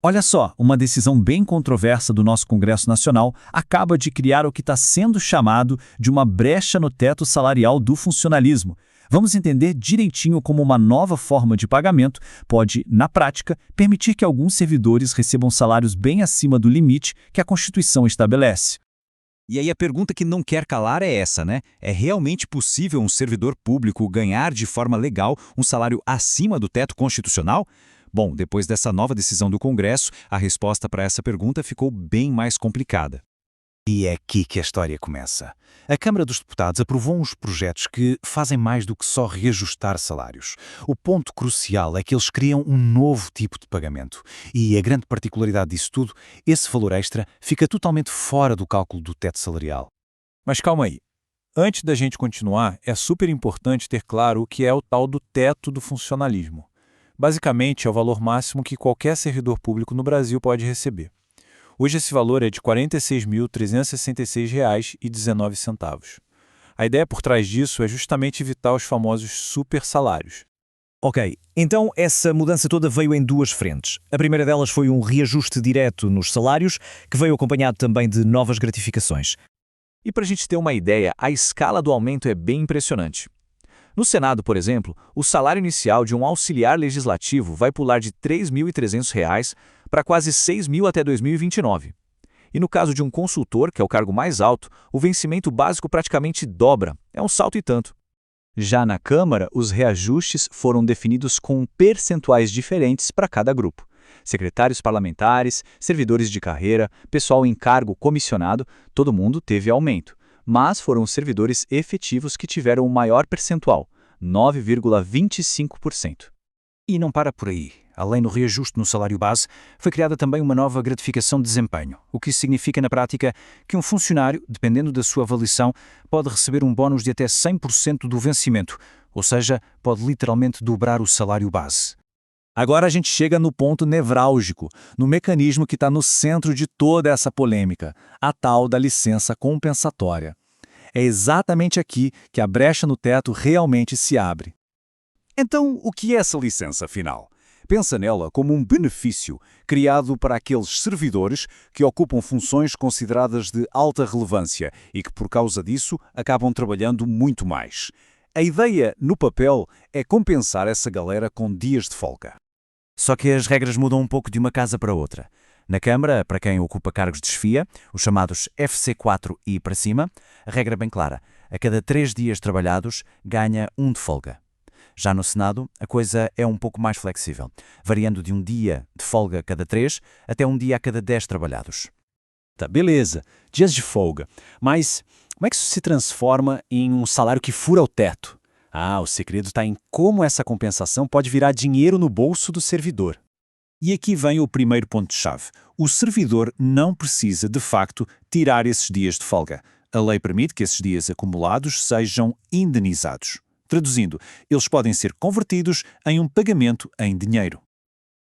Olha só, uma decisão bem controversa do nosso Congresso Nacional acaba de criar o que está sendo chamado de uma brecha no teto salarial do funcionalismo. Vamos entender direitinho como uma nova forma de pagamento pode, na prática, permitir que alguns servidores recebam salários bem acima do limite que a Constituição estabelece. E aí a pergunta que não quer calar é essa, né? É realmente possível um servidor público ganhar de forma legal um salário acima do teto constitucional? Bom, depois dessa nova decisão do Congresso, a resposta para essa pergunta ficou bem mais complicada. E é aqui que a história começa. A Câmara dos Deputados aprovou uns projetos que fazem mais do que só reajustar salários. O ponto crucial é que eles criam um novo tipo de pagamento. E a grande particularidade disso tudo, esse valor extra fica totalmente fora do cálculo do teto salarial. Mas calma aí. Antes da gente continuar, é super importante ter claro o que é o tal do teto do funcionalismo. Basicamente, é o valor máximo que qualquer servidor público no Brasil pode receber. Hoje esse valor é de R$ 46.366,19. A ideia por trás disso é justamente evitar os famosos super salários. Ok, então essa mudança toda veio em duas frentes. A primeira delas foi um reajuste direto nos salários, que veio acompanhado também de novas gratificações. E para a gente ter uma ideia, a escala do aumento é bem impressionante. No Senado, por exemplo, o salário inicial de um auxiliar legislativo vai pular de R$ 3.300 para quase R$ 6.000 até 2029. E no caso de um consultor, que é o cargo mais alto, o vencimento básico praticamente dobra, é um salto e tanto. Já na Câmara, os reajustes foram definidos com percentuais diferentes para cada grupo. Secretários parlamentares, servidores de carreira, pessoal em cargo comissionado, todo mundo teve aumento. Mas foram os servidores efetivos que tiveram o maior percentual, 9,25%. E não para por aí. Além do reajuste no salário base, foi criada também uma nova gratificação de desempenho, o que significa na prática que um funcionário, dependendo da sua avaliação, pode receber um bónus de até 100% do vencimento, ou seja, pode literalmente dobrar o salário base. Agora a gente chega no ponto nevrálgico, no mecanismo que está no centro de toda essa polêmica, a tal da licença compensatória. É exatamente aqui que a brecha no teto realmente se abre. Então, o que é essa licença, afinal? Pensa nela como um benefício criado para aqueles servidores que ocupam funções consideradas de alta relevância e que, por causa disso, acabam trabalhando muito mais. A ideia, no papel, é compensar essa galera com dias de folga. Só que as regras mudam um pouco de uma casa para outra. Na Câmara, para quem ocupa cargos de chefia, os chamados FC4 e para cima, a regra é bem clara. A cada 3 dias trabalhados, ganha um de folga. Já no Senado, a coisa é um pouco mais flexível, variando de um dia de folga a cada 3 até um dia a cada 10 trabalhados. Tá, beleza, dias de folga. Mas como é que isso se transforma em um salário que fura o teto? O segredo está em como essa compensação pode virar dinheiro no bolso do servidor. E aqui vem o primeiro ponto-chave. O servidor não precisa, de facto, tirar esses dias de folga. A lei permite que esses dias acumulados sejam indenizados. Traduzindo, eles podem ser convertidos em um pagamento em dinheiro.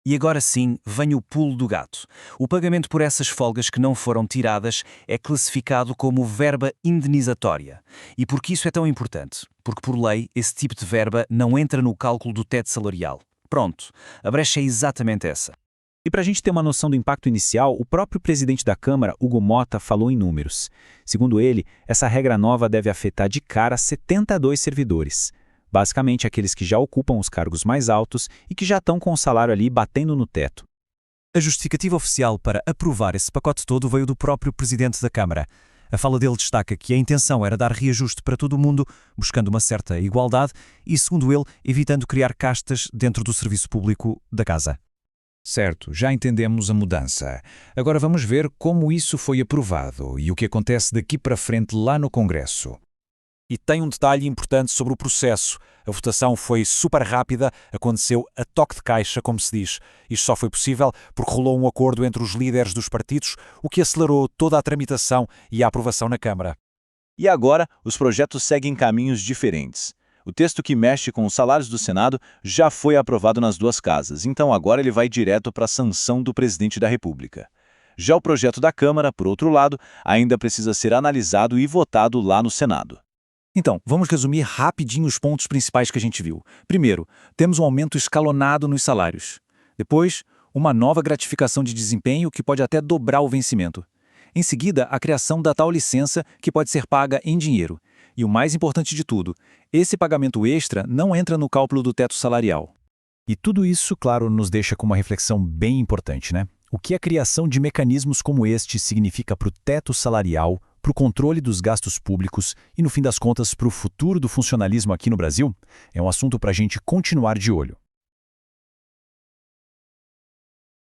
E agora sim, vem o pulo do gato. O pagamento por essas folgas que não foram tiradas é classificado como verba indenizatória. E por que isso é tão importante? Porque, por lei, esse tipo de verba não entra no cálculo do teto salarial. Pronto, a brecha é exatamente essa. E para a gente ter uma noção do impacto inicial, o próprio presidente da Câmara, Hugo Motta, falou em números. Segundo ele, essa regra nova deve afetar de cara 72 servidores. Basicamente, aqueles que já ocupam os cargos mais altos e que já estão com o salário ali batendo no teto. A justificativa oficial para aprovar esse pacote todo veio do próprio presidente da Câmara. A fala dele destaca que a intenção era dar reajuste para todo o mundo, buscando uma certa igualdade e, segundo ele, evitando criar castas dentro do serviço público da casa. Certo, já entendemos a mudança. Agora vamos ver como isso foi aprovado e o que acontece daqui para frente lá no Congresso. E tem um detalhe importante sobre o processo. A votação foi super rápida, aconteceu a toque de caixa, como se diz. Isto só foi possível porque rolou um acordo entre os líderes dos partidos, o que acelerou toda a tramitação e a aprovação na Câmara. E agora, os projetos seguem caminhos diferentes. O texto que mexe com os salários do Senado já foi aprovado nas duas casas, então agora ele vai direto para a sanção do presidente da República. Já o projeto da Câmara, por outro lado, ainda precisa ser analisado e votado lá no Senado. Então, vamos resumir rapidinho os pontos principais que a gente viu. Primeiro, temos um aumento escalonado nos salários. Depois, uma nova gratificação de desempenho que pode até dobrar o vencimento. Em seguida, a criação da tal licença que pode ser paga em dinheiro. E o mais importante de tudo, esse pagamento extra não entra no cálculo do teto salarial. E tudo isso, claro, nos deixa com uma reflexão bem importante, né? O que a criação de mecanismos como este significa para o teto salarial, para o controle dos gastos públicos e, no fim das contas, para o futuro do funcionalismo aqui no Brasil? É um assunto para a gente continuar de olho.